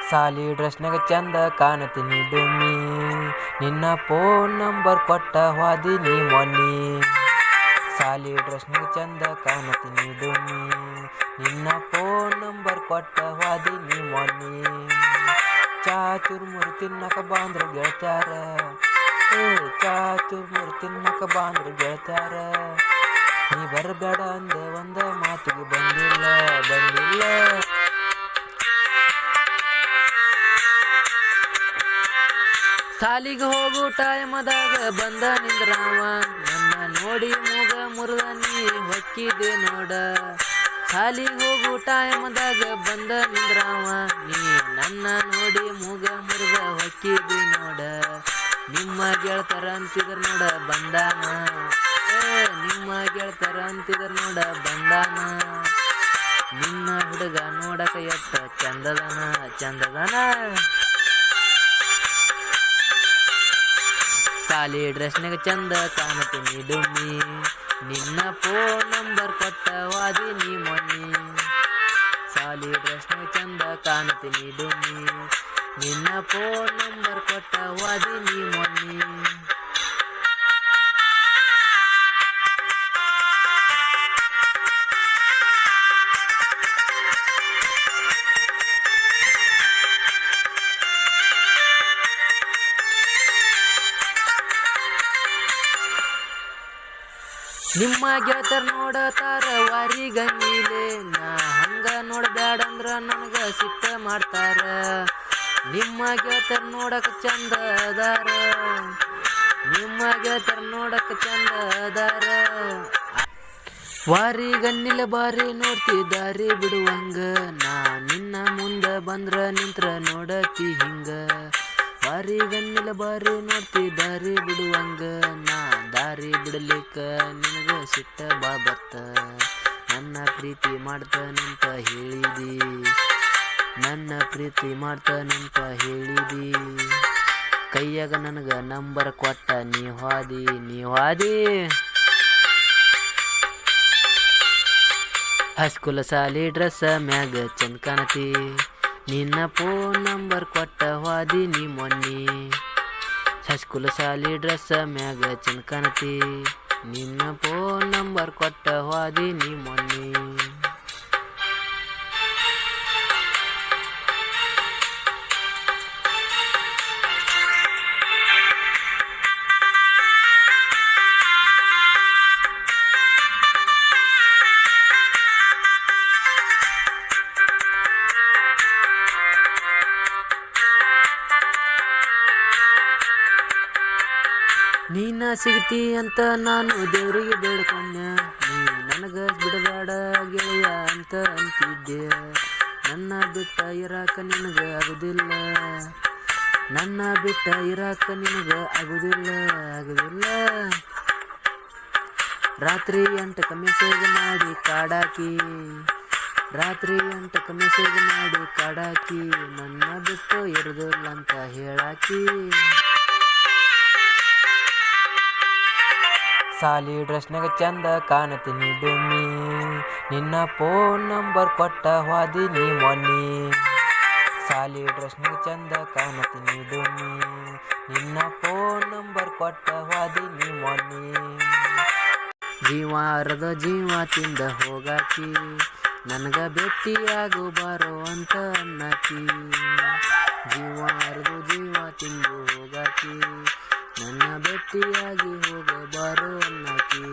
ಸಾಲಿ ಡ್ರೆಸ್ನಾಗ ಚಂದ ಕಾಣತೀನಿ ಡುಮ್ಮಿ, ನಿನ್ನ ಫೋನ್ ನಂಬರ್ ಕೊಟ್ಟ ಹೋದಿನಿ ಮೊನ್ನಿ. ಸಾಲಿ ಡ್ರೆಸ್ನಾಗ ಚಂದ ಕಾಣತೀನಿ ಡುಮ್ಮಿ, ನಿನ್ನ ಫೋನ್ ನಂಬರ್ ಕೊಟ್ಟ ಹೋದಿನಿ ಮೊನ್ನಿ. ಚಾ ಚುರ್ಮುರು ತಿನ್ನಕ ಬಾಂದ್ರ ಗೆಳತ್ಯಾರ, ಚಾ ಚುರ್ಮುರು ತಿನ್ನಕ ಬಾಂದ್ರ ಗೆಳತ್ಯಾರ. ನೀ ಬರಬೇಡ ಅಂದ ಒಂದ ಮಾತಿಗೆ ಬಂದಿಲ್ಲ. ಸಾಲಿಗೆ ಹೋಗು ಟೈಮದಾಗ ಬಂದ ನಿಂದ್ರಾವ, ನನ್ನ ನೋಡಿ ಮೂಗ ಮುರಿದ ನೀ ಹೊಕ್ಕಿದೆ ನೋಡ. ಸಾಲಿಗೆ ಹೋಗು ಟೈಮದಾಗ ಬಂದ ನಿಂದ್ರಾವ, ನೀ ನನ್ನ ನೋಡಿ ಮೂಗ ಮುರಿದ ಹೊಕ್ಕಿದೆ ನೋಡ. ನಿಮ್ಮ ಗೆಳತರ ಅಂತಿದ್ರ ನೋಡ ಬಂದಾನ, ನಿಮ್ಮ ಗೆಳತರ ಅಂತಿದ್ರ ನೋಡ ಬಂದಾನ. ನಿನ್ನ ಹುಡುಗ ನೋಡಕ ಎಷ್ಟ ಚಂದದನ. ಸಾಲಿ ಡ್ರೆಸ್ನಾಗ ಚಂದ ಕಾಣತೀನಿ ಡುಮ್ಮಿ, ನಿನ್ನ ಫೋನ್ ನಂಬರ್ ಕೊಟ್ಟ ಹೋದಿನಿ ಮೊನ್ನಿ. ಸಾಲಿ ಡ್ರೆಸ್ನಾಗ ಚಂದ ಕಾಣತೀನಿ ಡುಮ್ಮಿ, ನಿನ್ನ ಫೋನ್ ನಂಬರ್ ಕೊಟ್ಟ ಹೋದಿನಿ ಮೊನ್ನಿ. ನಿಮ್ಮ ಗೆಳತರ್ ನೋಡತಾರ ವಾರಿಗನ್ನೀಲೆ, ನಾ ಹಂಗ ನೋಡಬ್ಯಾಡಂದ್ರ ನನಗ ಸಿಟ್ಟ ಮಾಡ್ತಾರ. ನಿಮ್ಮ ಗೆಳತರ್ ನೋಡಕ ಚಂದ ಅದಾರ, ನಿಮ್ಮ ಗೆಳತರ್ ನೋಡಕ ಚಂದ ಅದಾರ. ವಾರಿಗನ್ನಿಲ ಬಾರಿ ನೋಡ್ತಿ ದಾರಿ ಬಿಡುವಂಗ, ನಾ ನಿನ್ನ ಮುಂದ ಬಂದ್ರ ನಿಂತ್ರ ನೋಡತಿ ಹಿಂಗ. ವಾರಿಗನ್ನಿಲ ಬಾರಿ ನೋಡ್ತಿ ದಾರಿ ಬಿಡುವಂಗ, ನಾ ದಾರಿ ಬಿಡಲಿಕ್ಕ ನಿನಗ ಸಿಟ್ಟ ಬರ್ತ. ನನ್ನ ಪ್ರೀತಿ ಮಾಡ್ತಾನಂತ ಹೇಳಿದಿ, ನನ್ನ ಪ್ರೀತಿ ಮಾಡ್ತಾನಂತ ಹೇಳಿದಿ. ಕೈಯಾಗ ನನಗ ನಂಬರ್ ಕೊಟ್ಟ ನೀ ಹೋದಿ. ಹೈಸ್ಕೂಲ್ ಸಾಲಿ ಡ್ರೆಸ್ ಮ್ಯಾಗ ಚಂದ ಕಾಣತಿ, ನಿನ್ನ ಫೋನ್ ನಂಬರ್ ಕೊಟ್ಟ ಹೋದಿನಿ ಮೊನ್ನಿ. ಹೈಸ್ಕೂಲ್ ಸಾಲಿ ಡ್ರೆಸ್ ಮ್ಯಾಗ ಚಂದ ಕಾಣತಿ, ನಿನ್ನ ಫೋನ್ ನಂಬರ್ ಕೊಟ್ಟ ಹೋದಿನಿ ಮೊನ್ನಿ. ನೀನ ಸಿಗ್ತಿ ಅಂತ ನಾನು ದೇವರಿಗೆ ಬೇಡ್ಕೊಂಡೆ, ನೀ ನನಗ ಬಿಡಬೇಡ ಗೆಳೆಯ ಅಂತ ಅಂತಿದ್ದೆ. ನನ್ನ ಬಿಟ್ಟ ಇರಾಕ ನಿನಗ ಆಗುದಿಲ್ಲ, ನನ್ನ ಬಿಟ್ಟ ಇರಾಕ ನಿನಗ ಆಗುದಿಲ್ಲ. ರಾತ್ರಿ 8ಕ್ಕೆ ಮೆಸೇಜ್ ಮಾಡಿ ಕಾಡಾಕಿ, ರಾತ್ರಿ 8ಕ್ಕೆ ಮೆಸೇಜ್ ಮಾಡಿ ಕಾಡಾಕಿ, ನನ್ನ ಬಿಟ್ಟು ಇರುದಿಲ್ಲ ಅಂತ ಹೇಳಾಕಿ. ಸಾಲಿ ಡ್ರೆಸ್ನಾಗ ಚಂದ ಕಾಣತೀನಿ ಡುಮ್ಮಿ, ನಿನ್ನ ಫೋನ್ ನಂಬರ್ ಕೊಟ್ಟ ಹೋದಿನಿ ಮೊನ್ನಿ. ಸಾಲಿ ಡ್ರೆಸ್ನಾಗ ಚಂದ ಕಾಣತೀನಿ ಡುಮ್ಮಿ, ನಿನ್ನ ಫೋನ್ ನಂಬರ್ ಕೊಟ್ಟ ಹೋದಿನಿ ಮೊನ್ನಿ. ಜೀವ ಅರ್ಧ ಜೀವ ತಿಂದ ಹೋಗಾಕಿ, ನನಗ ಭೇಟಿಯಾಗು ಬಾರೋ ಅಂತ ಅನ್ನಕಿ. ಜೀವ ಅರ್ಧ ಜೀವ ತಿಂದು ಹೋಗಾಕಿ, ನನ್ನ ಭೇಟಿಯಾಗಿ ಹೋಗಬಾರೋ ಅನ್ನಕಿ.